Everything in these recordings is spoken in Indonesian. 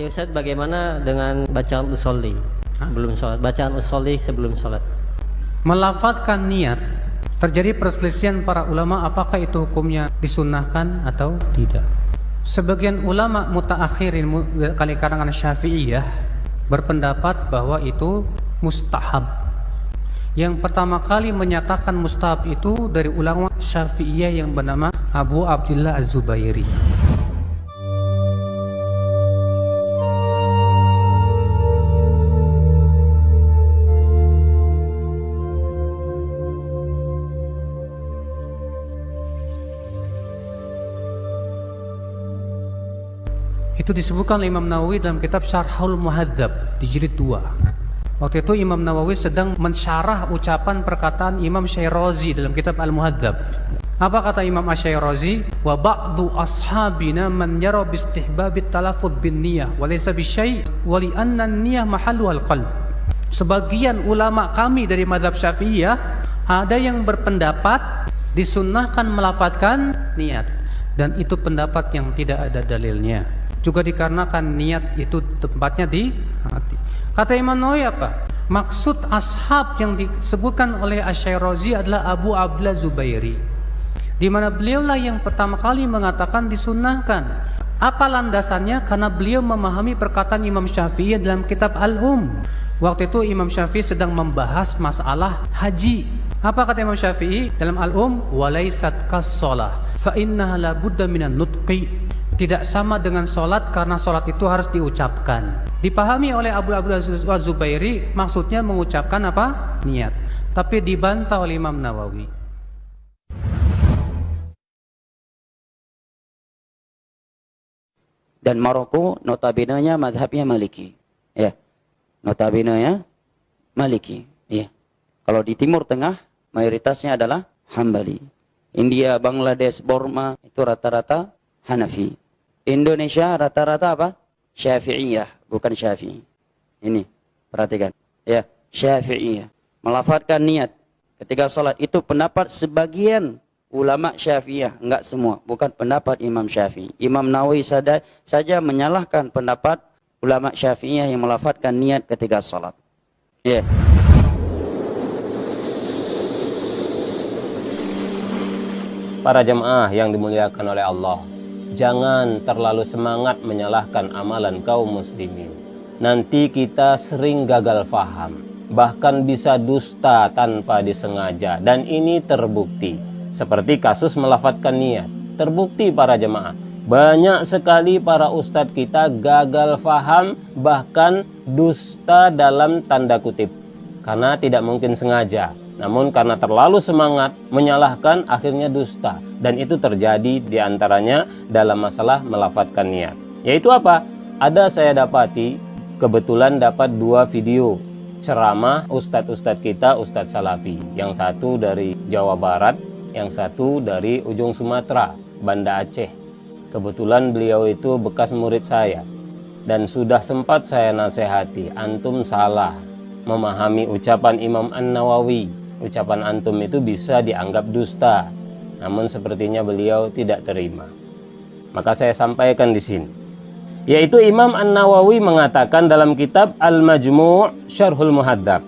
Ya Ustaz, bagaimana dengan bacaan usolli sebelum sholat? Bacaan usolli sebelum sholat. Melafadzkan niat, terjadi perselisihan para ulama apakah itu hukumnya disunnahkan atau tidak. Sebagian ulama mutaakhirin kali karangan Syafi'iyah berpendapat bahwa itu mustahab. Yang pertama kali menyatakan mustahab itu dari ulama Syafi'iyah yang bernama Abu Abdillah Az-Zubairi. Itu disebutkan oleh Imam Nawawi dalam kitab Syarhul Muhadzab di jilid 2. Waktu itu Imam Nawawi sedang mensyarah ucapan perkataan Imam Syairazi dalam kitab Al-Muhadzab. Apa kata Imam Asy-Syairazi? Wa ba'du ashabina man yara bi istihbabit talaffuz bin niyyah wa laysa bi syai' wa li anna an-niyyah mahalluhal qalb. Sebagian ulama kami dari mazhab Syafi'iyah ada yang berpendapat disunnahkan melafadzkan niat, dan itu pendapat yang tidak ada dalilnya. Juga dikarenakan niat itu tempatnya di hati. Kata Imam Nawawi apa? Maksud ashab yang disebutkan oleh Asy-Syairazi adalah Abu Abdillah Zubairi, di mana beliaulah yang pertama kali mengatakan disunnahkan. Apa landasannya? Karena beliau memahami perkataan Imam Syafi'i dalam kitab Waktu itu Imam Syafi'i sedang membahas masalah haji. Apa kata Imam Syafi'i dalam Walaysat kas-shalah fa innaha la budda minan nutqi. Tidak sama dengan solat karena solat itu harus diucapkan. Dipahami oleh Abu Abdullah Az-Zubairi maksudnya mengucapkan apa? Niat. Tapi dibantah oleh Imam Nawawi. Dan Maroko notabene-nya madhabnya Maliki. Ya. Notabene-nya Maliki. Ya. Kalau di Timur Tengah mayoritasnya adalah Hambali. India, Bangladesh, Burma itu rata-rata Hanafi. Indonesia rata-rata apa? Syafi'iyah, bukan Syafi'i. Ini, perhatikan. Ya, Syafi'iyah. Melafadzkan niat ketika salat itu pendapat sebagian ulama Syafi'iyah, enggak semua, bukan pendapat Imam Syafi'i. Imam Nawawi saja menyalahkan pendapat ulama Syafi'iyah yang melafadzkan niat ketika salat. Ya. Para jemaah yang dimuliakan oleh Allah, jangan terlalu semangat menyalahkan amalan kaum muslimin. Nanti kita sering gagal faham, bahkan bisa dusta tanpa disengaja, dan ini terbukti. Seperti kasus melafadzkan niat, terbukti para jemaah. Banyak sekali para ustadz kita gagal faham, bahkan dusta dalam tanda kutip, karena tidak mungkin sengaja. Namun karena terlalu semangat menyalahkan, akhirnya dusta. Dan itu terjadi diantaranya dalam masalah melafadzkan niat. Yaitu apa? Ada saya dapati, kebetulan dapat 2 video ceramah ustadz-ustadz kita, Ustadz Salafi. Yang satu dari Jawa Barat, yang satu dari ujung Sumatera, Banda Aceh. Kebetulan beliau itu bekas murid saya. Dan sudah sempat saya nasihati, antum salah memahami ucapan Imam An-Nawawi. Ucapan antum itu bisa dianggap dusta. Namun sepertinya beliau tidak terima. Maka saya sampaikan di sini. Yaitu Imam An-Nawawi mengatakan dalam kitab Al-Majmu' Syarhul Muhadzab.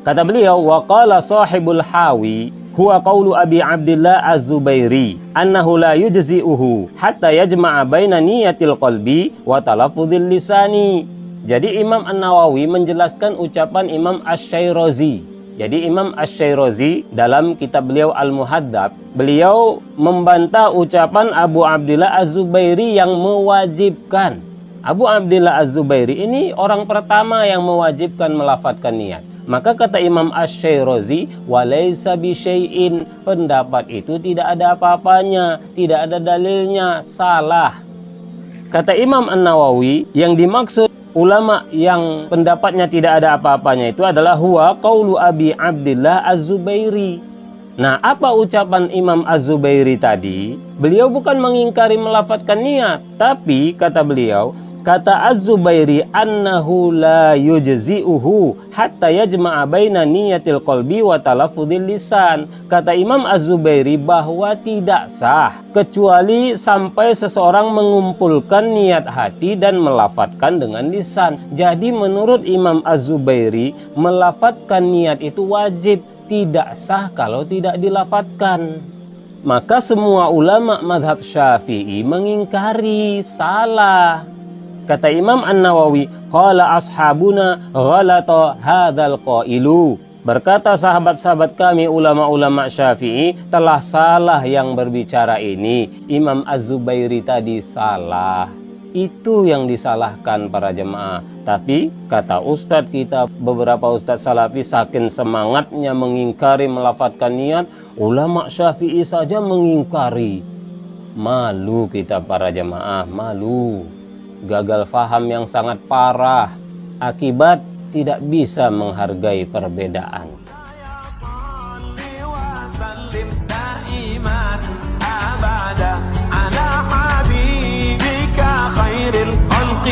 Kata beliau, wa qala sahibul hawi huwa qawlu Abi Abdillah Az-Zubairi annahu la yujzi'uhu hatta yajma'a baina niyatil qalbi wa talaffuzil lisani. Jadi Imam An-Nawawi menjelaskan ucapan Imam Asy-Syairazi. Jadi Imam Asy-Syairazi dalam kitab beliau Al-Muhadzab, beliau membantah ucapan Abu Abdillah Az-Zubairi yang mewajibkan. Abu Abdillah Az-Zubairi ini orang pertama yang mewajibkan melafadzkan niat. Maka kata Imam Asy-Syairazi, walaysa bi syai'in, pendapat itu tidak ada apa-apanya, tidak ada dalilnya, salah. Kata Imam An-Nawawi, yang dimaksud ulama yang pendapatnya tidak ada apa-apanya itu adalah huwa qaulu Abi Abdillah Az-Zubairi. Nah, apa ucapan Imam Az-Zubairi tadi? Beliau bukan mengingkari melafadzkan niat, tapi kata beliau, Kata Az-Zubairi, annahu la yujzi'uhu hatta yajma'a baina niyatil qalbi wa talaffudil lisan. Kata Imam Az-Zubairi bahwa tidak sah kecuali sampai seseorang mengumpulkan niat hati dan melafadzkan dengan lisan. Jadi menurut Imam Az-Zubairi, melafadzkan niat itu wajib, tidak sah kalau tidak dilafadzkan. Maka semua ulama madhab Syafi'i mengingkari, salah. Kata Imam An-Nawawi, qala ashabuna ghalata hadzal qailu. Berkata sahabat-sahabat kami ulama-ulama Syafi'i, telah salah yang berbicara ini. Imam Az-Zubairi tadi salah. Itu yang disalahkan para jemaah. Tapi kata ustadz kita, beberapa ustadz salafi, saking semangatnya mengingkari melafadzkan niat, ulama Syafi'i saja mengingkari. Malu kita para jemaah, malu. Gagal faham yang sangat parah, akibat tidak bisa menghargai perbedaan. على حبيبك خير الخلق